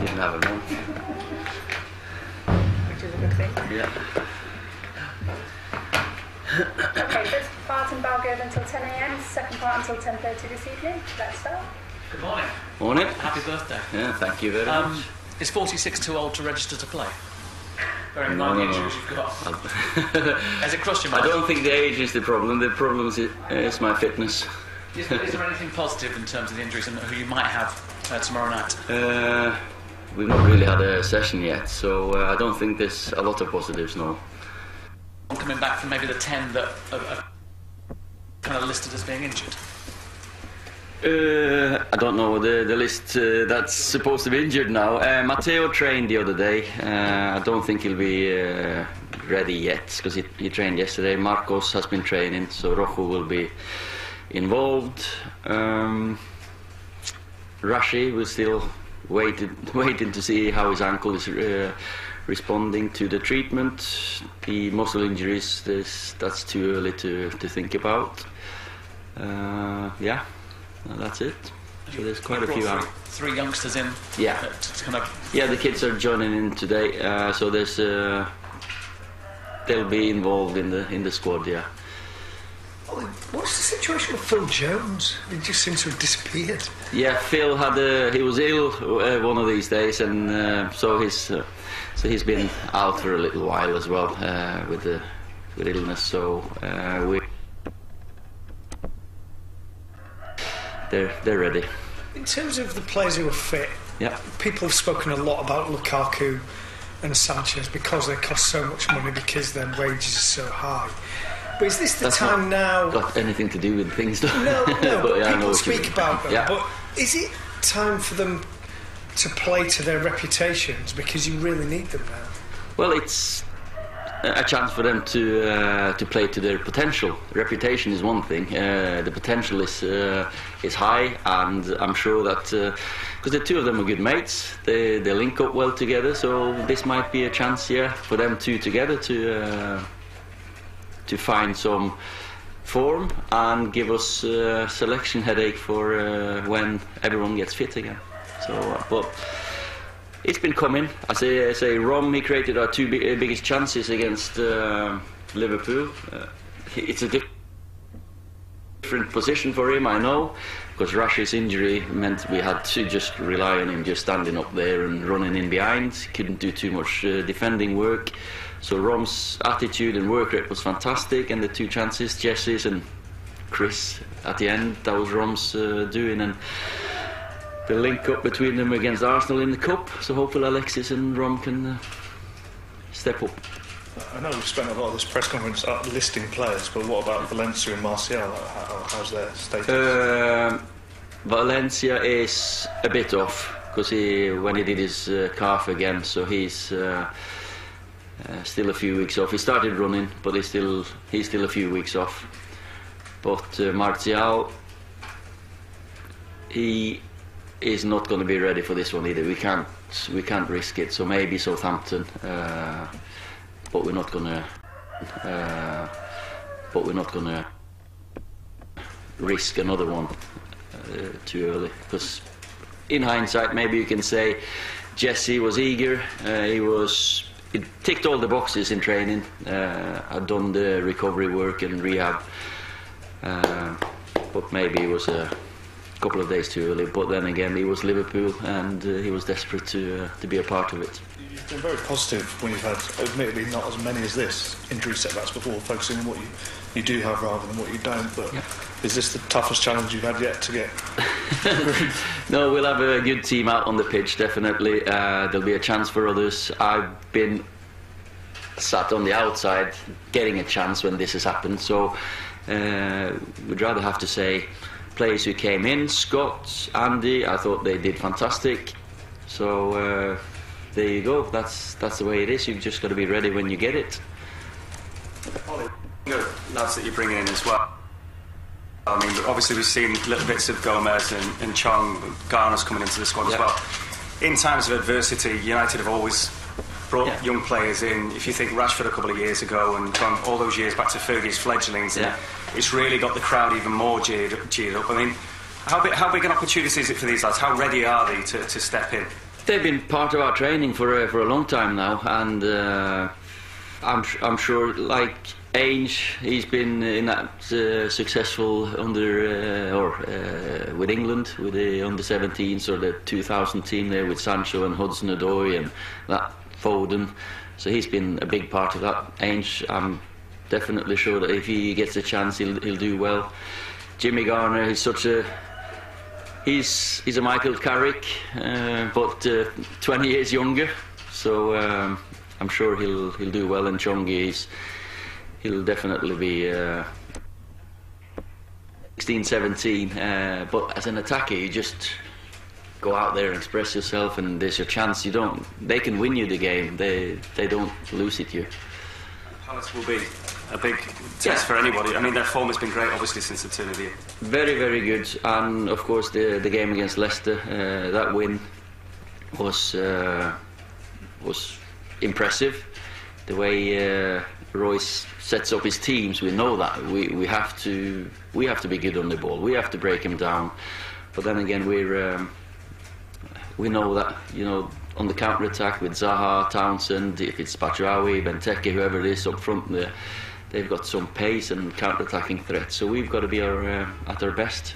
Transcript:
didn't have a month. Which is a good thing. Yeah. Okay, first part in Belgrade until 10 a.m, second part until 10:30 this evening. Let's start. Good morning. Morning. Happy birthday. Yeah, thank you very much. Is 46 too old to register to play? Bearing in No, mind the no, no. injuries you've got. Has it crossed your I mind? don't think the age is the problem. The problem is my fitness. Is there anything positive in terms of the injuries and who you might have tomorrow night? We've not really had a session yet, so I don't think there's a lot of positives, no. Coming back from maybe the 10 that are kind of listed as being injured? I don't know the list that's supposed to be injured now. Matteo trained the other day. I don't think he'll be ready yet because he trained yesterday. Marcos has been training, so Rojo will be involved. Rashi will still waiting to see how his ankle is responding to the treatment. The muscle injuries, that's too early to think about. Yeah. That's it. So there's quite a few out. Three youngsters in. Yeah. To kind of. Yeah, the kids are joining in today. So there's they'll be involved in the squad. Yeah. What's the situation with Phil Jones? He just seems to have disappeared. Yeah, Phil he was ill one of these days, and so he's been out for a little while as well with illness. So they're ready. In terms of the players who are fit, Yeah. people have spoken a lot about Lukaku and Sanchez because they cost so much money because their wages are so high. But is this the That's time now? Got anything to do with things, though? No, but yeah, I know people what you speak mean. about them. Yeah. But is it time for them to play to their reputations because you really need them now? Well, it's a chance for them to play to their potential. Reputation is one thing. The potential is high, and I'm sure that because the two of them are good mates, they link up well together. So this might be a chance, yeah, for them two together to find some form and give us a selection headache for when everyone gets fit again. So, but it's been coming. I say Rom, he created our two biggest chances against Liverpool. It's a different position for him, I know, because Rashi's injury meant we had to just rely on him just standing up there and running in behind. He couldn't do too much defending work. So Rom's attitude and work rate was fantastic, and the two chances, Jesse's and Chris at the end, that was Rom's doing, and the link up between them against Arsenal in the Cup. So hopefully Alexis and Rom can step up. I know we've spent a lot of this press conference listing players, but what about Valencia and Martial? How's their status? Valencia is a bit off because when he did his calf again, so he's still a few weeks off. He started running, but he's still a few weeks off. But Martial, he is not going to be ready for this one either. We can't risk it. So maybe Southampton, but we're not gonna risk another one too early. Because in hindsight, maybe you can say Jesse was eager. He ticked all the boxes in training. Had done the recovery work and rehab, but maybe it was a couple of days too early. But then again, he was Liverpool, and he was desperate to be a part of it. You've been very positive when you've had, admittedly not as many as this, injury setbacks before, focusing on what you do have rather than what you don't. But yeah. Is this the toughest challenge you've had yet to get? No, we'll have a good team out on the pitch, definitely. There'll be a chance for others. I've been sat on the outside getting a chance when this has happened, so we'd rather have to say players who came in, Scott, Andy, I thought they did fantastic. So there you go, that's the way it is. You've just got to be ready when you get it. The lads that you're bringing in as well. I mean, obviously we've seen little bits of Gomez and Chong, Gunar's coming into the squad as well. In times of adversity, United have always brought young players in. If you think Rashford a couple of years ago and gone all those years back to Fergie's fledglings, it's really got the crowd even more geared up. I mean, how big an opportunity is it for these lads? How ready are they to step in? They've been part of our training for a long time now, and I'm sure, like Ainge, he's been in that successful with England with the under-17s or the 2000 team there with Sancho and Hudson-Odoi and that Foden. So he's been a big part of that. Ainge, I'm definitely sure that if he gets a chance, he'll do well. Jimmy Garner, he's a Michael Carrick, but 20 years younger. So I'm sure he'll do well. And Chongi, he'll definitely be 16, 17. But as an attacker, you just go out there and express yourself, and there's your chance. They can win you the game. They don't lose it you. Palace will be a big test for anybody. I mean, their form has been great, obviously, since the turn of the year. Very, very good. And of course, the game against Leicester, that win was impressive. The way Royce sets up his teams, we know that we have to be good on the ball. We have to break him down. But then again, we know that, on the counter attack with Zaha, Townsend, if it's Batshuayi, Benteke, whoever it is up front there, they've got some pace and counter attacking threat. So we've got to be at our best.